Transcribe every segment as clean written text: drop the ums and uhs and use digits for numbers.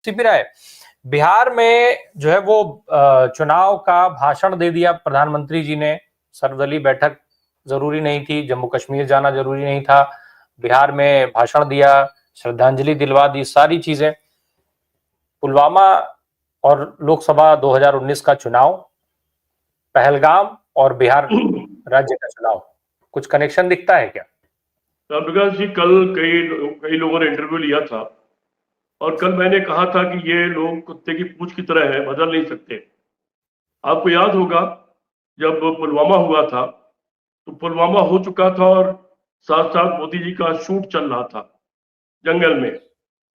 CP राय, बिहार में जो है वो चुनाव का भाषण दे दिया प्रधानमंत्री जी ने। सर्वदलीय बैठक जरूरी नहीं थी, जम्मू कश्मीर जाना जरूरी नहीं था, बिहार में भाषण दिया, श्रद्धांजलि दिलवा दी, सारी चीजें। पुलवामा और लोकसभा 2019 का चुनाव, पहलगाम और बिहार राज्य का चुनाव, कुछ कनेक्शन दिखता है क्या? प्रकाश जी, कल कई लोगों ने इंटरव्यू लिया था और कल मैंने कहा था कि ये लोग कुत्ते की पूंछ की तरह है, बदल नहीं सकते। आपको याद होगा जब पुलवामा हुआ था तो पुलवामा हो चुका था और साथ साथ मोदी जी का शूट चल रहा था जंगल में।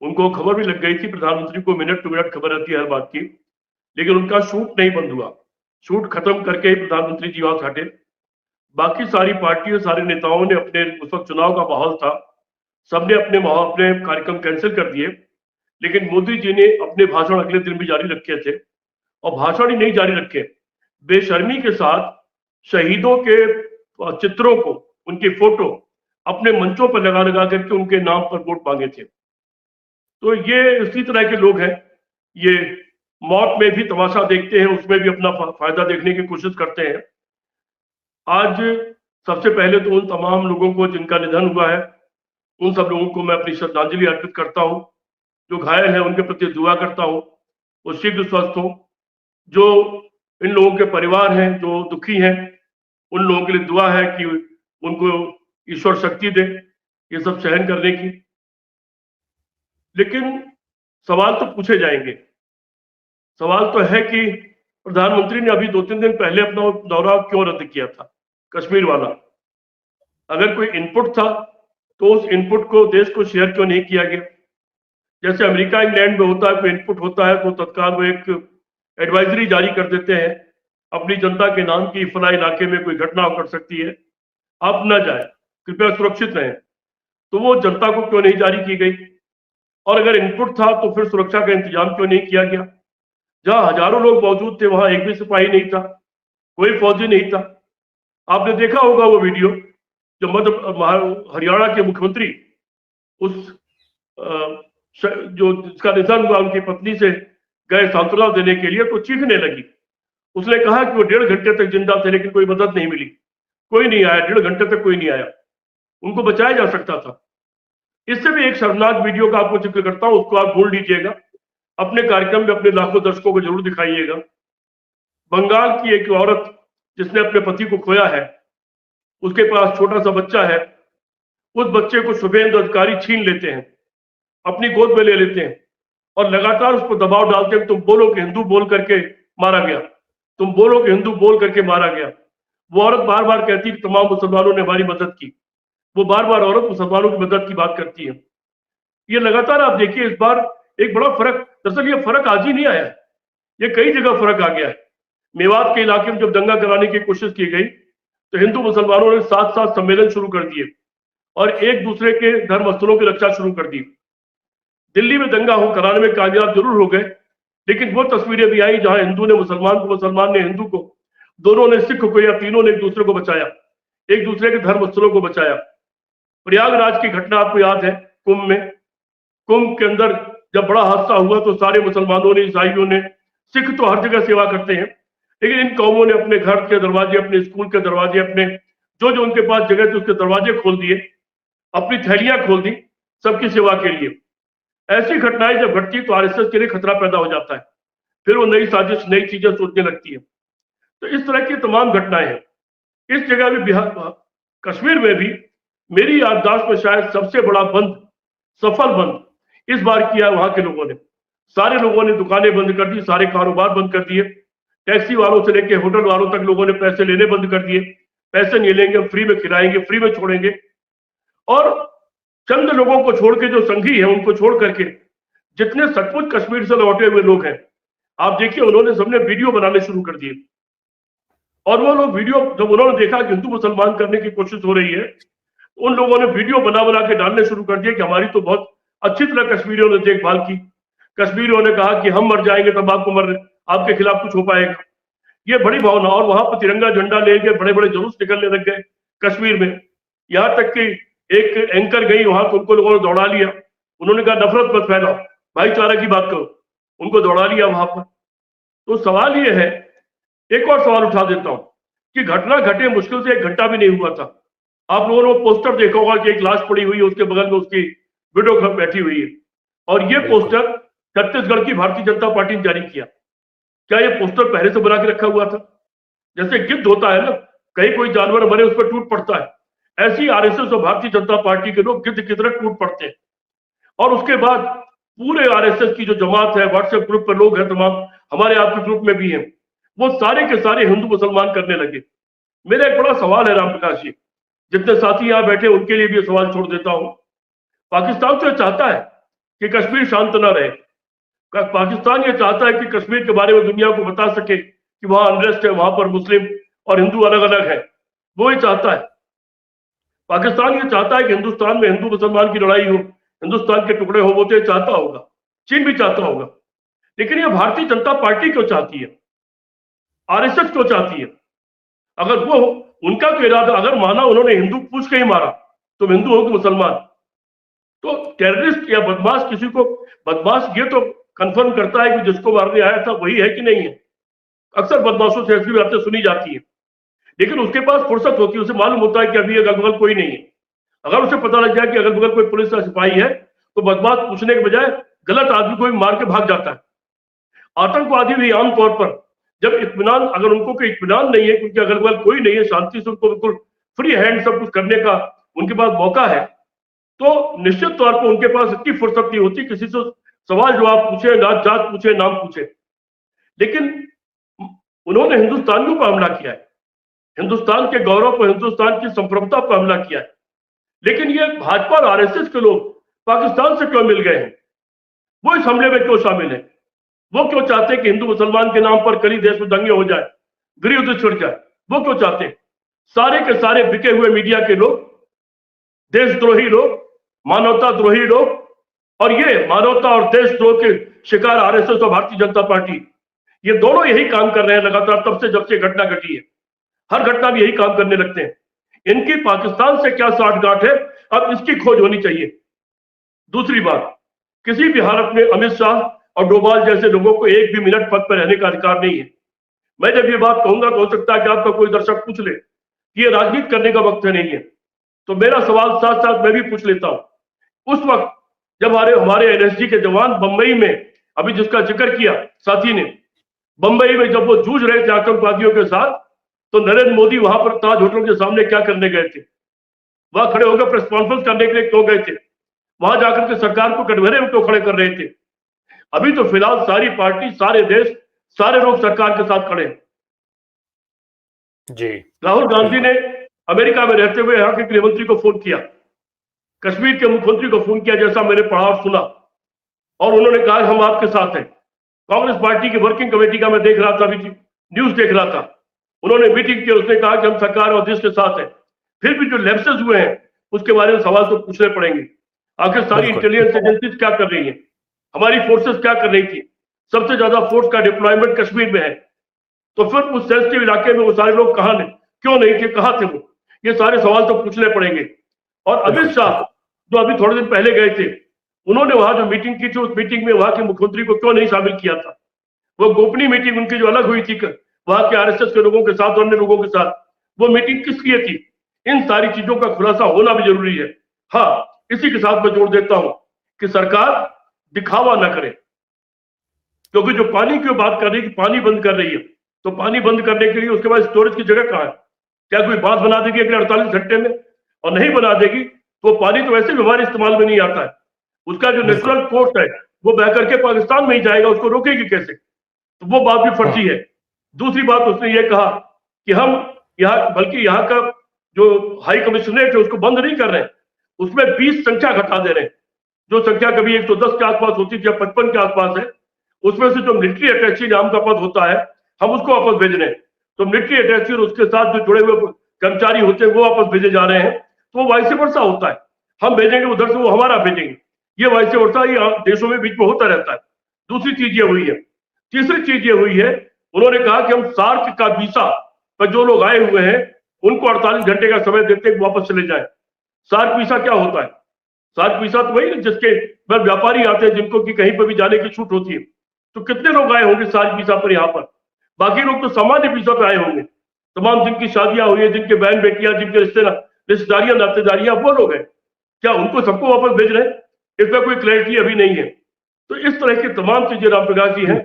उनको खबर भी लग गई थी, प्रधानमंत्री को मिनट टू मिनट खबर रहती है हर बात की, लेकिन उनका शूट नहीं बंद हुआ। शूट खत्म करके ही प्रधानमंत्री जी वहां हटे। बाकी सारी पार्टियों, सारे नेताओं ने अपने, उस वक्त चुनाव का माहौल था, सबने अपने कार्यक्रम कैंसिल कर दिए, लेकिन मोदी जी ने अपने भाषण अगले दिन भी जारी रखे थे। और भाषण ही नहीं जारी रखे, बेशर्मी के साथ शहीदों के चित्रों को, उनकी फोटो अपने मंचों पर लगा लगा करके उनके नाम पर वोट मांगे थे। तो ये इसी तरह के लोग हैं। ये मौत में भी तमाशा देखते हैं, उसमें भी अपना फायदा देखने की कोशिश करते हैं। आज सबसे पहले तो उन तमाम लोगों को जिनका निधन हुआ है, उन सब लोगों को मैं अपनी श्रद्धांजलि अर्पित करता हूं। जो घायल हैं उनके प्रति दुआ करता हूं, वो शीघ्र स्वस्थ हो। जो इन लोगों के परिवार हैं जो दुखी हैं, उन लोगों के लिए दुआ है कि उनको ईश्वर शक्ति दे ये सब सहन करने की। लेकिन सवाल तो पूछे जाएंगे। सवाल तो है कि प्रधानमंत्री ने अभी 2-3 दिन पहले अपना दौरा क्यों रद्द किया था, कश्मीर वाला? अगर कोई इनपुट था तो उस इनपुट को देश को शेयर क्यों नहीं किया गया? जैसे अमेरिका इंग्लैंड में होता है, कोई इनपुट होता है तो तत्काल वो एक एडवाइजरी जारी कर देते हैं अपनी जनता के नाम की, फला इलाके में कोई घटना कर सकती है, आप न जाए, कृपया सुरक्षित रहें। तो वो जनता को क्यों नहीं जारी की गई? और अगर इनपुट था तो फिर सुरक्षा का इंतजाम क्यों नहीं किया गया? जहां हजारों लोग मौजूद थे वहां एक भी सिपाही नहीं था, कोई फौजी नहीं था। आपने देखा होगा वो वीडियो, जो हरियाणा के मुख्यमंत्री उस जो जिसका निधन हुआ उनकी पत्नी से गए सांत्वना देने के लिए, तो चीखने लगी। उसने कहा कि वो 1.5 घंटे तक जिंदा थे लेकिन कोई मदद नहीं मिली, कोई नहीं आया, 1.5 घंटे तक कोई नहीं आया, उनको बचाया जा सकता था। इससे भी एक शर्मनाक वीडियो का आपको जिक्र करता हूं, उसको आप ढूंढ लीजिएगा, अपने कार्यक्रम में अपने लाखों दर्शकों को जरूर दिखाइएगा। बंगाल की एक औरत जिसने अपने पति को खोया है, उसके पास छोटा सा बच्चा है, उस बच्चे को शुभेंदु अधिकारी छीन लेते हैं, अपनी गोद में ले लेते हैं और लगातार उस पर दबाव डालते हैं, तुम बोलो कि हिंदू बोल करके मारा गया, तुम बोलो कि हिंदू बोल करके मारा गया। वो औरत बार बार कहती है तमाम मुसलमानों ने हमारी मदद की, वो बार बार औरत मुसलमानों की मदद की बात करती है। ये लगातार आप देखिए, इस बार एक बड़ा फर्क, दरअसल ये फर्क आज ही नहीं आया, ये कई जगह फर्क आ गया है। मेवात के इलाके में जब दंगा कराने की कोशिश की गई तो हिंदू मुसलमानों ने साथ साथ सम्मेलन शुरू कर दिए और एक दूसरे के धर्म स्थलों की रक्षा शुरू कर दी। दिल्ली में दंगा हो कराने में कामयाब जरूर हो गए, लेकिन वो तस्वीरें भी आई जहां हिंदू ने मुसलमान को, मुसलमान ने हिंदू को, दोनों ने सिख को, या तीनों ने एक दूसरे को बचाया, एक दूसरे के धर्म स्थलों को बचाया। प्रयागराज की घटना आपको याद है, कुंभ में, कुंभ के अंदर जब बड़ा हादसा हुआ तो सारे मुसलमानों ने, ईसाइयों ने, सिख तो हर जगह सेवा करते हैं, लेकिन इन कौमों ने अपने घर के दरवाजे, अपने स्कूल के दरवाजे, अपने जो जो उनके पास जगह थी उसके दरवाजे खोल दिए, अपनी थैलियां खोल दी सबकी सेवा के लिए। ऐसी घटनाएं जब घटती तो आरएसएस के लिए खतरा पैदा हो जाता है, फिर वो नई साजिश, नई चीजें सोचने लगती है। तो इस तरह की तमाम घटनाएं हैं। इस जगह भी बिहार, कश्मीर में भी मेरी याददाश्त में शायद सबसे बड़ा बंद, सफल बंद इस बार किया वहां के लोगों ने। सारे लोगों ने दुकानें बंद कर दी, सारे कारोबार बंद कर दिए, टैक्सी वालों से लेके होटल वालों तक लोगों ने पैसे लेने बंद कर दिए। पैसे नहीं लेंगे, फ्री में खिलाएंगे, फ्री में छोड़ेंगे। और चंद लोगों को छोड़ के, जो संघी है उनको छोड़ करके, जितने सचमुच कश्मीर से लौटे हुए लोग हैं, आप देखिए उन्होंने सबने वीडियो बनाने शुरू कर दिए। और वो लोग वीडियो, जब उन्होंने देखा कि हिंदू मुसलमान करने की कोशिश हो रही है, उन लोगों ने वीडियो बना बना के डालने शुरू कर दिए कि हमारी तो बहुत अच्छी तरह कश्मीरियों ने देखभाल की। कश्मीरियों ने कहा कि हम मर जाएंगे तब आपके खिलाफ कुछ हो पाएगा। ये बड़ी भावना, और वहां पर तिरंगा झंडा लेके बड़े बड़े जुलूस निकलने लग गए कश्मीर में। यहां तक कि एक एंकर गई वहां तो उनको लोगों ने दौड़ा लिया, उन्होंने कहा नफरत मत फैलाओ, भाईचारा की बात करो। उनको दौड़ा लिया वहां पर। तो सवाल ये है, एक और सवाल उठा देता हूं कि घटना घटे मुश्किल से 1 घंटा भी नहीं हुआ था। आप लोगों ने पोस्टर देखा होगा कि एक लाश पड़ी हुई है, उसके बगल में उसकी विडो बैठी हुई है, और ये पोस्टर छत्तीसगढ़ की भारतीय जनता पार्टी ने जारी किया। क्या ये पोस्टर पहले से बना के रखा हुआ था? जैसे गिद्ध होता है ना, कहीं कोई जानवर मरे उस पर टूट पड़ता है, ऐसी आरएसएस और भारतीय जनता पार्टी के लोग गिद्ध की तरह टूट पड़ते हैं। और उसके बाद पूरे आरएसएस की जो जमात है, व्हाट्सएप ग्रुप पर लोग हैं तमाम, हमारे आपके ग्रुप में भी हैं, वो सारे के सारे हिंदू मुसलमान करने लगे। मेरा एक बड़ा सवाल है राम प्रकाश जी, जितने साथी यहां बैठे उनके लिए भी सवाल छोड़ देता हूं। पाकिस्तान तो चाहता है कि कश्मीर शांत न रहे। पाकिस्तान ये चाहता है कि कश्मीर के बारे में दुनिया को बता सके कि वहां अनरेस्ट है, वहां पर मुस्लिम और हिंदू अलग अलग है, वो ही चाहता है। पाकिस्तान ये चाहता है कि हिंदुस्तान में हिंदू मुसलमान की लड़ाई हो, हिंदुस्तान के टुकड़े हो, वो तो ये चाहता होगा, चीन भी चाहता होगा। लेकिन ये भारतीय जनता पार्टी क्यों चाहती है, आरएसएस क्यों चाहती है? अगर वो उनका तो इरादा, अगर माना उन्होंने हिंदू पूछ के ही मारा, तुम हिंदू हो कि मुसलमान, तो टेररिस्ट या बदमाश किसी को, बदमाश ये तो कंफर्म करता है कि जिसको मारने आया था वही है कि नहीं है। अक्सर बदमाशों से ऐसी बातें सुनी जाती है, लेकिन उसके पास फुर्सत होती है, उसे मालूम होता है कि अभी अगल बगल कोई नहीं है। अगर उसे पता लग जाए कि अगल बगल कोई पुलिस या सिपाही है, तो बदमाश पूछने के बजाय गलत आदमी को भी मार के भाग जाता है। आतंकवादी भी आमतौर पर जब इत्मीनान, अगर उनको कोई इत्मीनान नहीं है क्योंकि अगल बगल कोई नहीं है, शांति से उनको बिल्कुल फ्री हैंड सब कुछ करने का उनके पास मौका है, तो निश्चित तौर पर उनके पास इतनी फुर्सत नहीं होती किसी से सवाल जवाब पूछे, जात पूछे, नाम पूछे। लेकिन उन्होंने हिंदुस्तानियों पर हमला किया है, हिंदुस्तान के गौरव पर, हिंदुस्तान की संप्रभुता पर हमला किया है। लेकिन ये भाजपा और आरएसएस के लोग पाकिस्तान से क्यों मिल गए हैं? वो इस हमले में क्यों शामिल है? वो क्यों चाहते हैं कि हिंदू मुसलमान के नाम पर कई देश में दंगे हो जाए, गृह युद्ध छिड़ जाए? वो क्यों चाहते हैं? सारे के सारे बिके हुए मीडिया के लोग, देशद्रोही लोग, मानवता द्रोही लोग, और ये मानवता और देशद्रोह के शिकार आरएसएस और भारतीय जनता पार्टी, ये दोनों यही काम कर रहे हैं लगातार, तब से जब से घटना घटी है। हर घटना में यही काम करने लगते हैं। इनकी पाकिस्तान से क्या साठगांठ है, अब इसकी खोज होनी चाहिए। दूसरी बात, किसी भी हालत में अमित शाह और डोभाल जैसे लोगों को एक भी मिनट पद पर रहने का अधिकार नहीं है। मैं जब ये बात कहूंगा तो हो सकता है कि आपका कोई दर्शक पूछ ले कि ये राजनीति करने का वक्त है, नहीं है। तो मेरा सवाल साथ साथ मैं भी पूछ लेता हूं। उस वक्त जब हमारे एनएसजी के जवान बंबई में, अभी जिसका जिक्र किया साथी ने, बंबई में जब वो जूझ रहे थे आतंकवादियों के साथ, तो नरेंद्र मोदी वहां पर ताज होटल के सामने क्या करने गए थे? वहां खड़े होकर प्रेस कॉन्फ्रेंस करने के लिए क्यों गए थे? वहां जाकर के सरकार को कटघरे में क्यों खड़े कर रहे थे? अभी तो फिलहाल सारी पार्टी, सारे देश, सारे लोग सरकार के साथ खड़े हैं। जी, राहुल गांधी ने अमेरिका में रहते हुए यहाँ के गृहमंत्री को फोन किया, कश्मीर के मुख्यमंत्री को फोन किया, जैसा मैंने पढ़ा और सुना, और उन्होंने कहा हम आपके साथ हैं। कांग्रेस पार्टी की वर्किंग कमेटी का मैं देख रहा था, अभी न्यूज देख रहा था, उन्होंने मीटिंग की, उसने कहा कि हम सरकार और देश के साथ हैं। फिर भी जो लैप्सेस हुए हैं उसके बारे में सवाल तो पूछने पड़ेंगे। आखिर सारी इंटेलिजेंस एजेंसीज क्या कर रही है, हमारी फोर्सेस क्या कर रही थी? सबसे ज्यादा फोर्स का डिप्लॉयमेंट कश्मीर में है, तो फिर उस सेंसिटिव इलाके में वो सारे लोग कहां ने, क्यों नहीं थे, कहां थे वो? ये सारे सवाल तो पूछने पड़ेंगे। और अमित शाह जो अभी थोड़े दिन पहले गए थे, उन्होंने वहां जो मीटिंग की थी, उस मीटिंग में वहां के मुख्यमंत्री को क्यों नहीं शामिल किया था? वो गोपनीय मीटिंग उनकी जो अलग हुई थी वहां के आरएसएस के लोगों के साथ, अन्य लोगों के साथ, वो मीटिंग किस लिए थी? इन सारी चीजों का खुलासा होना भी जरूरी है। हाँ, इसी के साथ मैं जोड़ देता हूं कि सरकार दिखावा ना करे, क्योंकि जो पानी की बात कर रही है कि पानी बंद कर रही है, तो पानी बंद करने के लिए उसके बाद स्टोरेज की जगह कहां है? क्या कोई बात बना देगी अगले 48 घंटे में? और नहीं बना देगी तो पानी तो वैसे भी हमारे इस्तेमाल में नहीं आता है, उसका जो नेचुरल कोर्स है वो बह करके पाकिस्तान में ही जाएगा, उसको रोकेगी कैसे? तो वो बात भी फर्जी है। दूसरी बात, उसने ये कहा कि हम यहाँ, बल्कि यहाँ का जो हाई कमिश्नरेट है उसको बंद नहीं कर रहे हैं, उसमें 20 संख्या घटा दे रहे हैं। जो संख्या कभी 110 के आसपास होती थी या 55 के आसपास है, उसमें से जो मिलिट्री अटैची नाम का पद होता है, हम उसको वापस भेज रहे हैं। तो मिलिट्री अटैची और उसके साथ जो जुड़े हुए कर्मचारी होते हैं वो वापस भेजे जा रहे हैं। तो वो वाइस वर्सा होता है, हम भेजेंगे उधर से, वो हमारा भेजेंगे, ये वाइस वर्सा ये देशों में बीच में होता रहता है। दूसरी चीज ये हुई है। तीसरी चीज ये हुई है, उन्होंने कहा कि हम सार्क का वीसा पर जो लोग आए हुए हैं उनको 48 घंटे का समय देते हैं वापस चले जाए। सार्क वीसा क्या होता है? सार्क वीसा तो वही जिसके पर व्यापारी आते हैं, जिनको कि कहीं पर भी जाने की छूट होती है। तो कितने लोग आए होंगे साज वीजा पर यहाँ पर? बाकी लोग तो सामान्य वीजा पे आए होंगे, तमाम जिनकी शादियां हुई है, जिनके बहन बेटियां, जिनके रिश्तेदारियां नातेदारियां, वो लोग हैं। क्या उनको सबको वापस भेज रहे हैं? इसमें कोई क्लैरिटी अभी नहीं है। तो इस तरह की तमाम चीजें रामप्रकाश जी हैं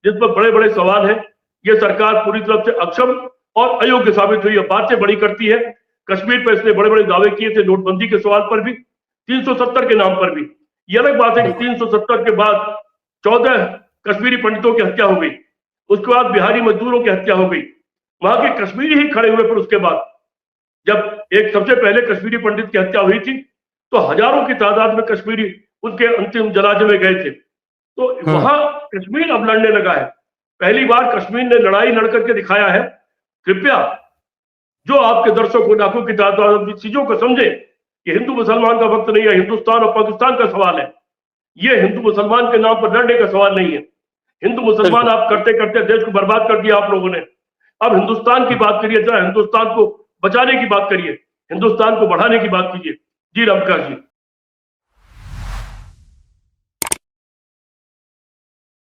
जिस पर बड़े बड़े सवाल हैं। ये सरकार पूरी तरफ से अक्षम और अयोग्य साबित हुई है, बातें बड़ी करती है। कश्मीर पर इसने बड़े बड़े दावे किए थे, नोटबंदी के सवाल पर भी, 370 के नाम पर भी। ये अलग बात है कि 370 के बाद 14 कश्मीरी पंडितों की हत्या हो गई, उसके बाद बिहारी मजदूरों की हत्या हो गई, वहां के कश्मीरी ही खड़े हुए। पर उसके बाद जब एक सबसे पहले कश्मीरी पंडित की हत्या हुई थी तो हजारों की तादाद में कश्मीरी उनके अंतिम जनाजे में गए थे। तो वहां कश्मीर अब लड़ने लगा है। पहली बार कश्मीर ने लड़ाई लड़ करके दिखाया है। कृपया जो आपके दर्शकों लाखों की तादाद में चीजों को समझे कि हिंदू मुसलमान का वक्त नहीं है, हिंदुस्तान और पाकिस्तान का सवाल है। ये हिंदू मुसलमान के नाम पर लड़ने का सवाल नहीं है। हिंदू मुसलमान आप करते करते देश को बर्बाद कर दिया आप लोगों ने। अब हिंदुस्तान की बात करिए, जरा हिंदुस्तान को बचाने की बात करिए, हिंदुस्तान को बढ़ाने की बात कीजिए। जी रामप्रकाश जी।